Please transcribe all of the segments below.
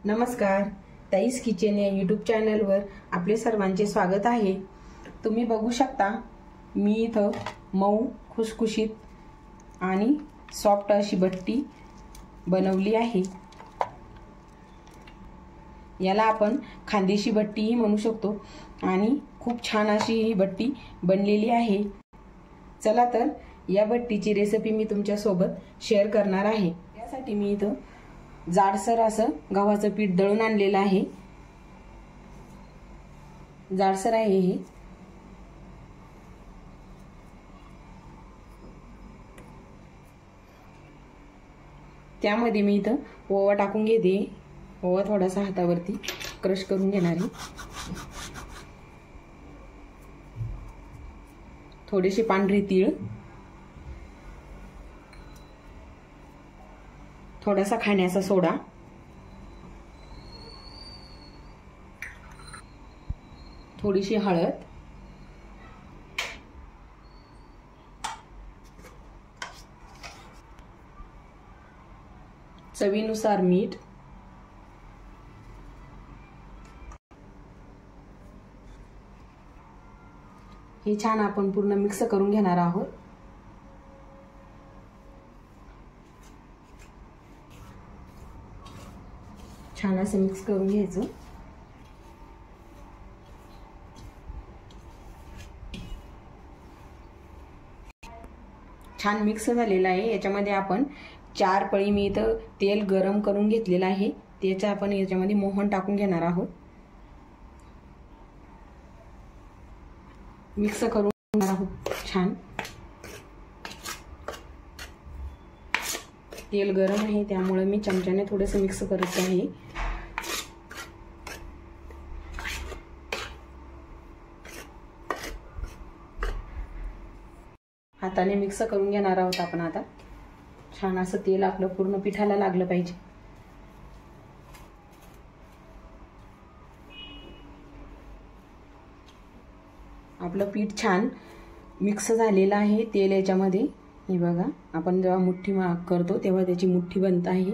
नमस्कार, ताईस किचन या यूट्यूब चॅनलवर आपले सर्वांचे स्वागत आहे। तुम्ही बघू शकता मी इथं मऊ खुसखुशीत आणि सॉफ्ट अशी बट्टी बनवली आहे। याला आपण खानदेशी बट्टीही म्हणू शकतो आणि खूप छान अशी ही बट्टी बनलेली आहे। चला तर या बट्टीची रेसिपी मी तुमच्या सोबत शेअर करणार आहे। यासाठी मी इथं जाडसर असं गव्हाचं पीठ दळून आणलेलं आहे। जाडसर आहे हे। त्यामध्ये मी इथं ओवा टाकून घेते। ओवा थोडासा हातावरती क्रश करून घेणार आहे। थोडीशी पांढरी तीळ, थोडासा खाण्याचा सोडा, थोडीशी हळद, चवीनुसार मीठ, हे छान आपण पूर्ण मिक्स करून घेणार आहोत। छान असं मिक्स करून घ्यायचं। छान मिक्स झालेला आहे। याच्यामध्ये आपण 4 पळी मी इथं तेल गरम करून घेतलेलं आहे। त्याच्या आपण याच्यामध्ये मोहन टाकून घेणार आहोत। मिक्स करून घेणार आहोत छान। तेल गरम आहे त्यामुळे मी चमच्याने थोडंसं मिक्स करत आहे। हाताने मिक्स करून घेणार आहोत आपण आता। छान असं तेल आपलं पूर्ण पिठाला लागलं पाहिजे। आपलं पीठ छान मिक्स झालेलं आहे तेल याच्यामध्ये। हे बघा, आपण जेव्हा मुठ्ठी करतो तेव्हा त्याची मुठ्ठी बनत आहे।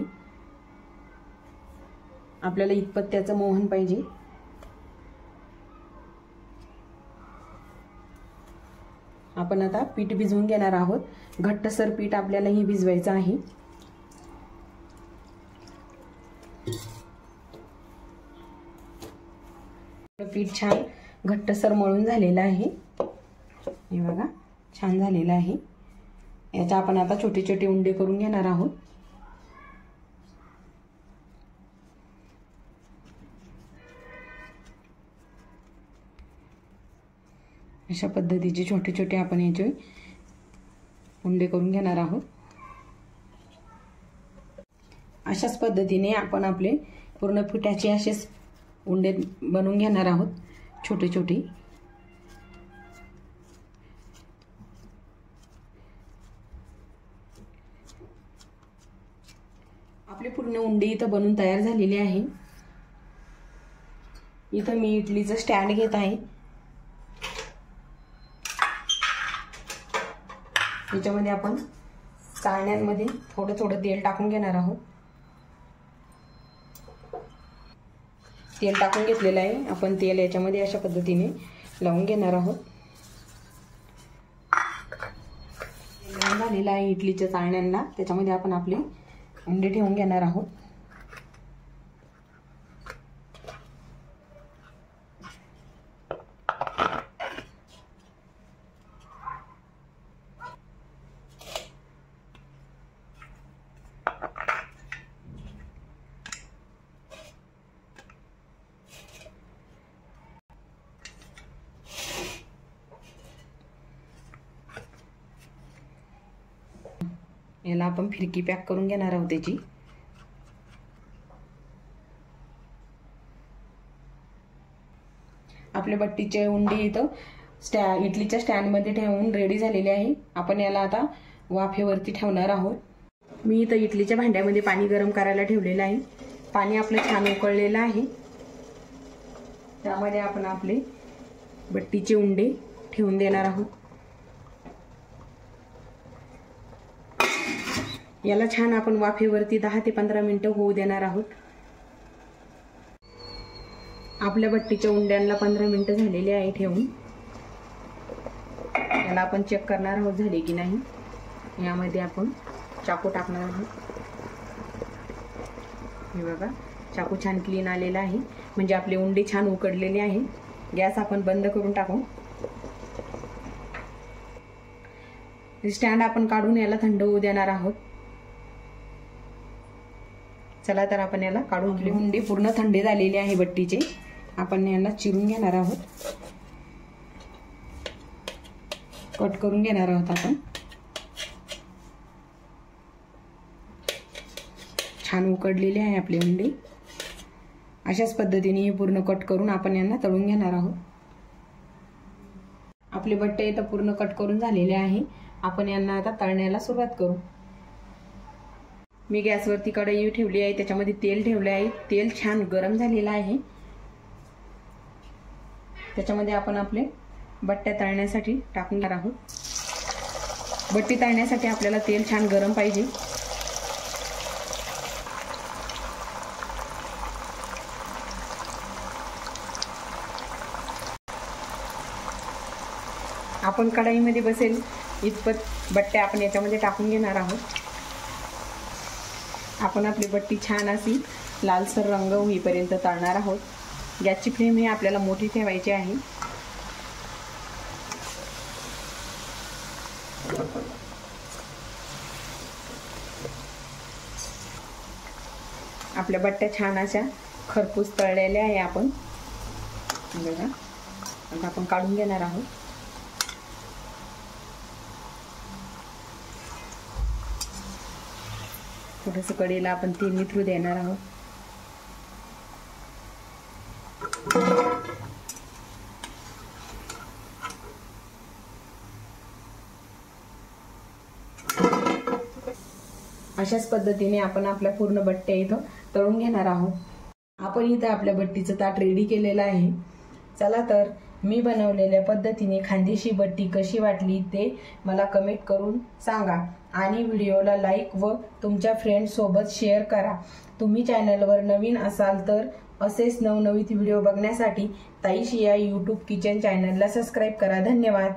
आपल्याला इतपत त्याचं मोहन पाहिजे। आपण आता पीठ भिजवून घेणार आहोत। घट्टसर पीठ आपल्याला हे भिजवायचं आहे। पीठ छान घट्टसर मळून झालेलं आहे। हे बघा, छान झालेलं आहे। याचा आपण आता छोटे छोटे उंडे करून घेणार आहोत। अशा पद्धतीचे छोटे छोटे आपण याचे उंडे करून घेणार आहोत। अशाच पद्धतीने आपण आपले पूर्ण पिठाचे असेच उंडे बनवून घेणार आहोत छोटे छोटे। आपले पूर्ण उंडे इथं बनवून तयार झालेले आहे। इथं मी इडलीचं स्टँड घेत आहे। याच्यामध्ये आपण चाळण्यांमध्ये थोडं थोडं तेल टाकून घेणार आहोत। तेल टाकून घेतलेलं आहे। आपण तेल याच्यामध्ये अशा पद्धतीने लावून घेणार आहोत। तेल झालेलं आहे इडलीच्या चाळण्यांना, त्याच्यामध्ये आपण आपले उंडे ठेवून घेणार आहोत। याला आपण फिरकी पॅक करून घेणार आहोत त्याची। आपले बट्टीचे उंडे इथं इडलीच्या स्टँड मध्ये ठेवून रेडी झालेले आहे। आपण याला आता वाफेवरती ठेवणार आहोत। मी इथं इडलीच्या भांड्यामध्ये पाणी गरम करायला ठेवलेलं आहे। पाणी आपलं छान उकळलेलं आहे। त्यामध्ये आपण आपले बट्टीचे उंडे ठेवून देणार आहोत। याला छान आपण वाफेवरती 10 ते 15 मिनिटं होऊ देणार आहोत। आपल्या बट्टीच्या उंड्यांना 15 मिनिटं झालेली आहे ठेवून. याला आपण चेक करणार आहोत झाले की नाही. यामध्ये आपण चाकू टाकणार आहोत. हे बघा, चाकू छान क्लीन आलेला आहे, म्हणजे आपले उंडे छान उकडलेले आहे. गॅस आपण बंद करून टाकू. स्टँड आपण काढून याला थंड होऊ देणार आहोत. चला तर आपण याला काढून घेऊ. उंडे पूर्ण थंड झालेले आहे बट्टीचे. आपण याला चिरून घेणार आहोत, कट करून घेणार आहोत आपण. छान उकडलेले आहे आपले उंडे. अशाच पद्धतीने हे पूर्ण कट करून आपण यांना तळून घेणार आहोत. आपले बट्टे इथं पूर्ण कट करून झालेले आहे. आपण यांना आता तळण्याला सुरुवात करू. मी गॅसवरती कढई ठेवली आहे, त्याच्यामध्ये तेल ठेवले आहे. तेल छान गरम झालेलं आहे. त्याच्यामध्ये आपण आपले बट्ट्या तळण्यासाठी टाकून घेणार आहोत. बट्टी तळण्यासाठी आपल्याला तेल छान गरम पाहिजे. आपण कढईमध्ये बसेल इतपत बट्ट्या आपण याच्यामध्ये टाकून घेणार आहोत. आपण आपली बट्टी छान अशी लालसर रंग होईपर्यंत तळणार आहोत. गॅसची फ्लेम ही आपल्याला मोठी ठेवायची आहे. आपल्या बट्ट्या छान अशा खरपूस तळलेल्या आहे. आपण बघा, आता आपण काढून घेणार आहोत. थोडंसं कढईला आपण तेल निथरू देणार आहोत. अशाच पद्धतीने आपण आपल्या पूर्ण बट्ट्या इथं तळून घेणार आहोत. आपण इथं आपल्या बट्टीचं ताट रेडी केलेलं आहे. चला तर मी बनवलेल्या पद्धतीने खानदेशी बट्टी कशी वाटली ते मला कमेंट करून सांगा आणि व्हिडिओला लाईक व तुमच्या फ्रेंड्स सोबत शेअर करा. तुम्ही चॅनलवर नवीन असाल तर असेच नवनवीन व्हिडिओ बघण्यासाठी ताईशिया यूट्यूब किचन चॅनलला सबस्क्राईब करा. धन्यवाद.